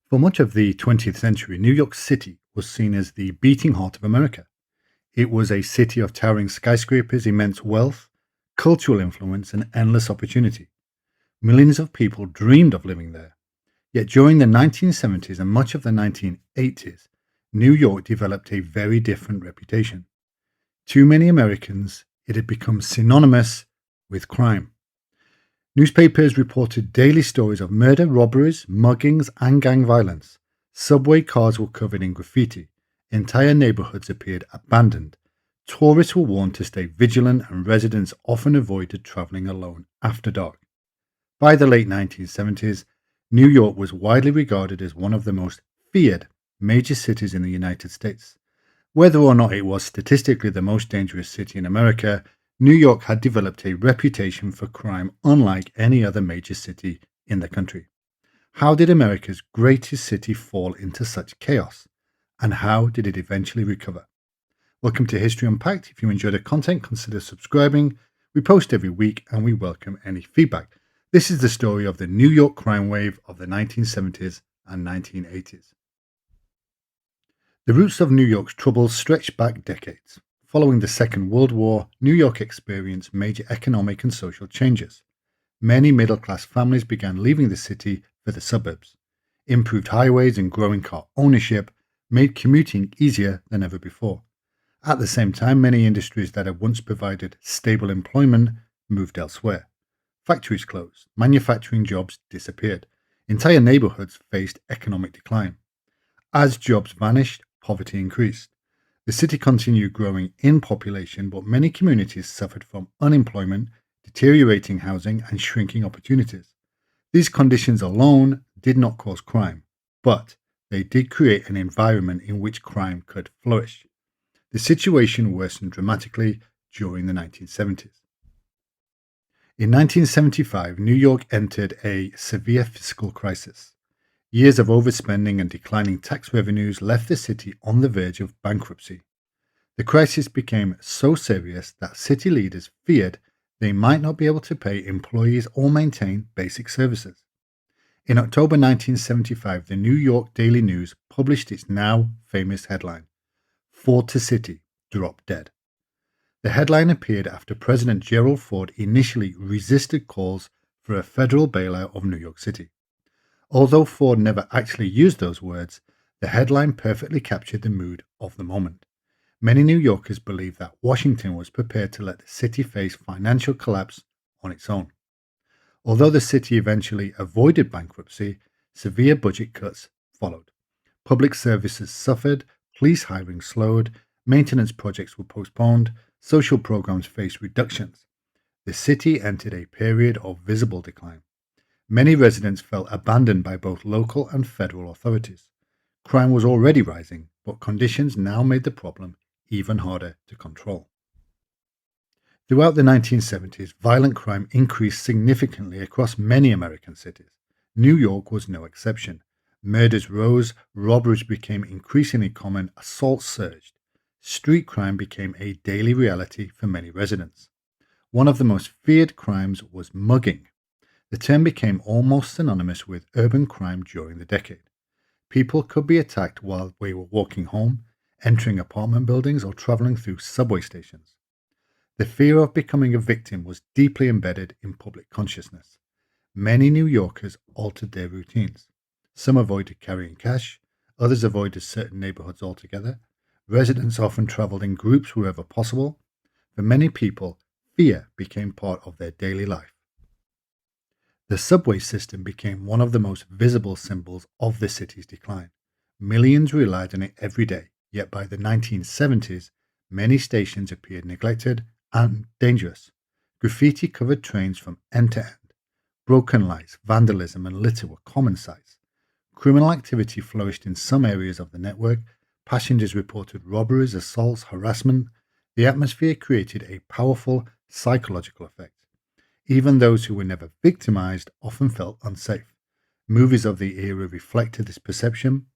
For much of the 20th century, New York City was seen as the beating heart of America. It was a city of towering skyscrapers, immense wealth, cultural influence, and endless opportunity. Millions of people dreamed of living there. Yet during the 1970s and much of the 1980s, New York developed a very different reputation. To many Americans, it had become synonymous with crime. Newspapers reported daily stories of murder, robberies, muggings, and gang violence. Subway cars were covered in graffiti. Entire neighborhoods appeared abandoned. Tourists were warned to stay vigilant, and residents often avoided traveling alone after dark. By the late 1970s, New York was widely regarded as one of the most feared major cities in the United States. Whether or not it was statistically the most dangerous city in America, New York had developed a reputation for crime unlike any other major city in the country. How did America's greatest city fall into such chaos? And how did it eventually recover? Welcome to History Unpacked. If you enjoy the content, consider subscribing. We post every week and we welcome any feedback. This is the story of the New York crime wave of the 1970s and 1980s. The roots of New York's troubles stretch back decades. Following the Second World War, New York experienced major economic and social changes. Many middle-class families began leaving the city for the suburbs. Improved highways and growing car ownership made commuting easier than ever before. At the same time, many industries that had once provided stable employment moved elsewhere. Factories closed, manufacturing jobs disappeared. Entire neighborhoods faced economic decline. As jobs vanished, poverty increased. The city continued growing in population, but many communities suffered from unemployment, deteriorating housing, and shrinking opportunities. These conditions alone did not cause crime, but they did create an environment in which crime could flourish. The situation worsened dramatically during the 1970s. In 1975, New York entered a severe fiscal crisis. Years of overspending and declining tax revenues left the city on the verge of bankruptcy. The crisis became so serious that city leaders feared they might not be able to pay employees or maintain basic services. In October 1975, the New York Daily News published its now famous headline, "Ford to City, Drop Dead." The headline appeared after President Gerald Ford initially resisted calls for a federal bailout of New York City. Although Ford never actually used those words, the headline perfectly captured the mood of the moment. Many New Yorkers believed that Washington was prepared to let the city face financial collapse on its own. Although the city eventually avoided bankruptcy, severe budget cuts followed. Public services suffered, police hiring slowed, maintenance projects were postponed, social programs faced reductions. The city entered a period of visible decline. Many residents felt abandoned by both local and federal authorities. Crime was already rising, but conditions now made the problem even harder to control. Throughout the 1970s, violent crime increased significantly across many American cities. New York was no exception. Murders rose, robberies became increasingly common, assaults surged. Street crime became a daily reality for many residents. One of the most feared crimes was mugging. The term became almost synonymous with urban crime during the decade. People could be attacked while they were walking home, entering apartment buildings, or traveling through subway stations. The fear of becoming a victim was deeply embedded in public consciousness. Many New Yorkers altered their routines. Some avoided carrying cash, others avoided certain neighborhoods altogether. Residents often traveled in groups wherever possible. For many people, fear became part of their daily life. The subway system became one of the most visible symbols of the city's decline. Millions relied on it every day, yet by the 1970s, many stations appeared neglected and dangerous. Graffiti covered trains from end to end. Broken lights, vandalism, and litter were common sights. Criminal activity flourished in some areas of the network. Passengers reported robberies, assaults, harassment. The atmosphere created a powerful psychological effect. Even those who were never victimized often felt unsafe. Movies of the era reflected this perception.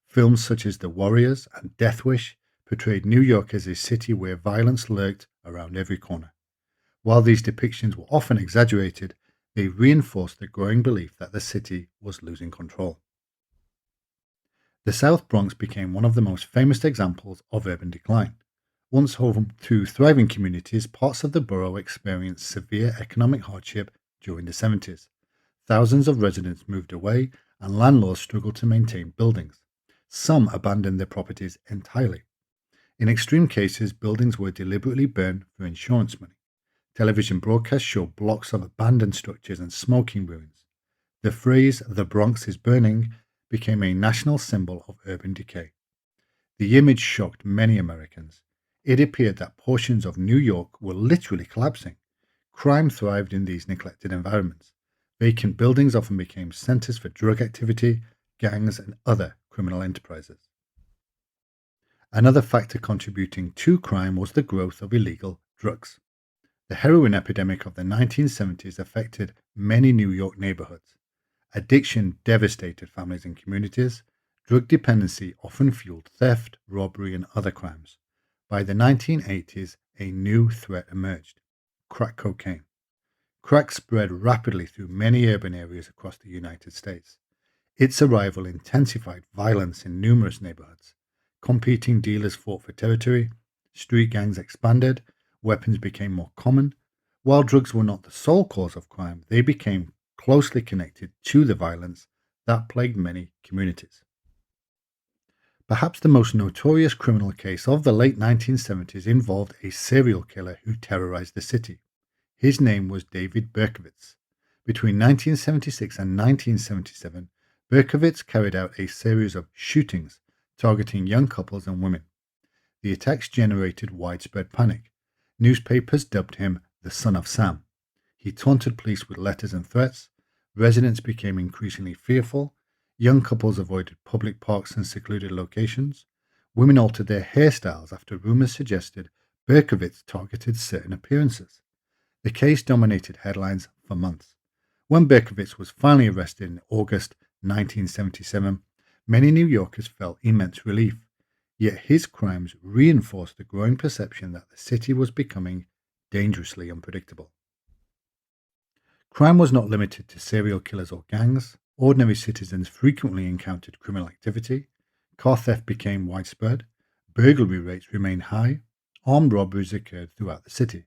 Films such as The Warriors and Death Wish portrayed New York as a city where violence lurked around every corner. While these depictions were often exaggerated, they reinforced the growing belief that the city was losing control. The South Bronx became one of the most famous examples of urban decline. Once home to thriving communities, parts of the borough experienced severe economic hardship during the 70s. Thousands of residents moved away, and landlords struggled to maintain buildings. Some abandoned their properties entirely. In extreme cases, buildings were deliberately burned for insurance money. Television broadcasts show blocks of abandoned structures and smoking ruins. The phrase, "the Bronx is burning," became a national symbol of urban decay. The image shocked many Americans. It appeared that portions of New York were literally collapsing. Crime thrived in these neglected environments. Vacant buildings often became centers for drug activity, gangs, and other criminal enterprises. Another factor contributing to crime was the growth of illegal drugs. The heroin epidemic of the 1970s affected many New York neighborhoods. Addiction devastated families and communities. Drug dependency often fueled theft, robbery, and other crimes. By the 1980s, a new threat emerged: crack cocaine. Crack spread rapidly through many urban areas across the United States. Its arrival intensified violence in numerous neighborhoods. Competing dealers fought for territory, street gangs expanded, weapons became more common. While drugs were not the sole cause of crime, they became closely connected to the violence that plagued many communities. Perhaps the most notorious criminal case of the late 1970s involved a serial killer who terrorized the city. His name was David Berkowitz. Between 1976 and 1977, Berkowitz carried out a series of shootings targeting young couples and women. The attacks generated widespread panic. Newspapers dubbed him the Son of Sam. He taunted police with letters and threats. Residents became increasingly fearful. Young couples avoided public parks and secluded locations. Women altered their hairstyles after rumors suggested Berkowitz targeted certain appearances. The case dominated headlines for months. When Berkowitz was finally arrested in August 1977, many New Yorkers felt immense relief. Yet his crimes reinforced the growing perception that the city was becoming dangerously unpredictable. Crime was not limited to serial killers or gangs. Ordinary citizens frequently encountered criminal activity. Car theft became widespread. Burglary rates remained high. Armed robberies occurred throughout the city.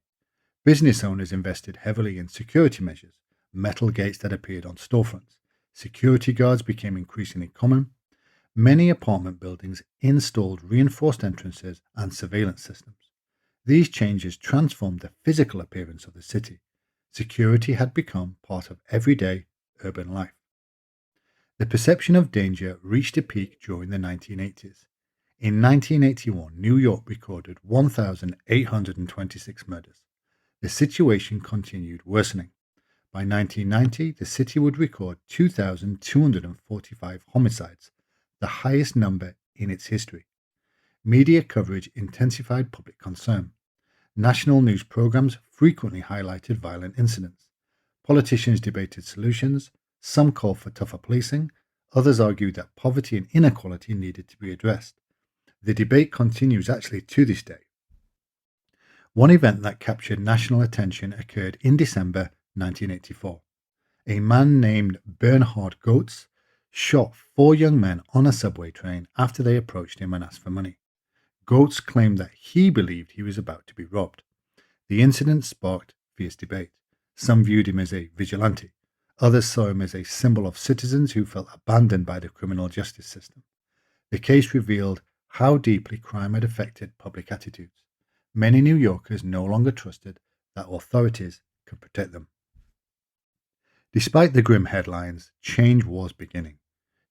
Business owners invested heavily in security measures, metal gates that appeared on storefronts. Security guards became increasingly common. Many apartment buildings installed reinforced entrances and surveillance systems. These changes transformed the physical appearance of the city. Security had become part of everyday urban life. The perception of danger reached a peak during the 1980s. In 1981, New York recorded 1,826 murders. The situation continued worsening. By 1990, the city would record 2,245 homicides, the highest number in its history. Media coverage intensified public concern. National news programs frequently highlighted violent incidents. Politicians debated solutions. Some called for tougher policing. Others argued that poverty and inequality needed to be addressed. The debate continues actually to this day. One event that captured national attention occurred in December 1984. A man named Bernhard Goetz shot four young men on a subway train after they approached him and asked for money. Goetz claimed that he believed he was about to be robbed. The incident sparked fierce debate. Some viewed him as a vigilante. Others saw him as a symbol of citizens who felt abandoned by the criminal justice system. The case revealed how deeply crime had affected public attitudes. Many New Yorkers no longer trusted that authorities could protect them. Despite the grim headlines, change was beginning.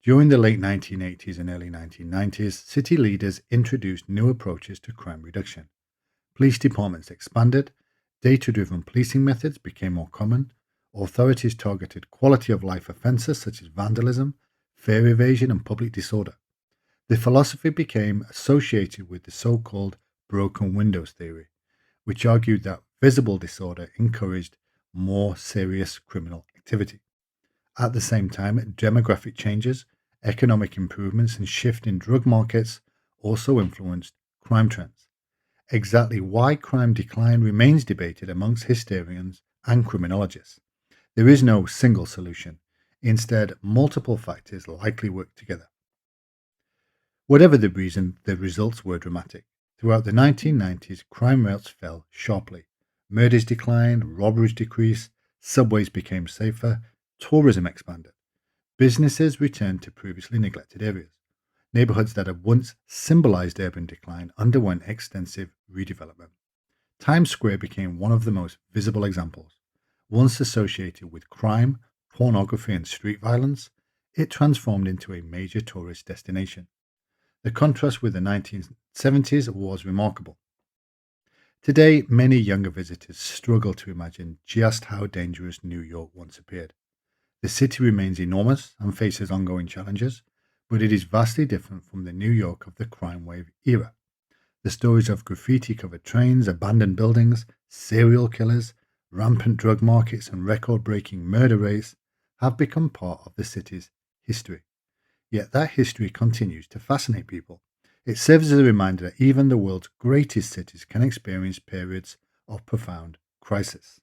During the late 1980s and early 1990s, city leaders introduced new approaches to crime reduction. Police departments expanded, data-driven policing methods became more common, authorities targeted quality-of-life offenses such as vandalism, fare evasion, and public disorder. The philosophy became associated with the so-called broken windows theory, which argued that visible disorder encouraged more serious criminal activity. At the same time, demographic changes, economic improvements, and shift in drug markets also influenced crime trends. Exactly why crime declined remains debated amongst historians and criminologists. There is no single solution. Instead, multiple factors likely work together. Whatever the reason, the results were dramatic. Throughout the 1990s, crime rates fell sharply. Murders declined, robberies decreased, subways became safer, tourism expanded. Businesses returned to previously neglected areas. Neighborhoods that had once symbolized urban decline underwent extensive redevelopment. Times Square became one of the most visible examples. Once associated with crime, pornography, and street violence, it transformed into a major tourist destination. The contrast with the 1970s was remarkable. Today, many younger visitors struggle to imagine just how dangerous New York once appeared. The city remains enormous and faces ongoing challenges, but it is vastly different from the New York of the crime wave era. The stories of graffiti covered trains, abandoned buildings, serial killers, rampant drug markets, and record breaking murder rates have become part of the city's history. Yet that history continues to fascinate people. It serves as a reminder that even the world's greatest cities can experience periods of profound crisis.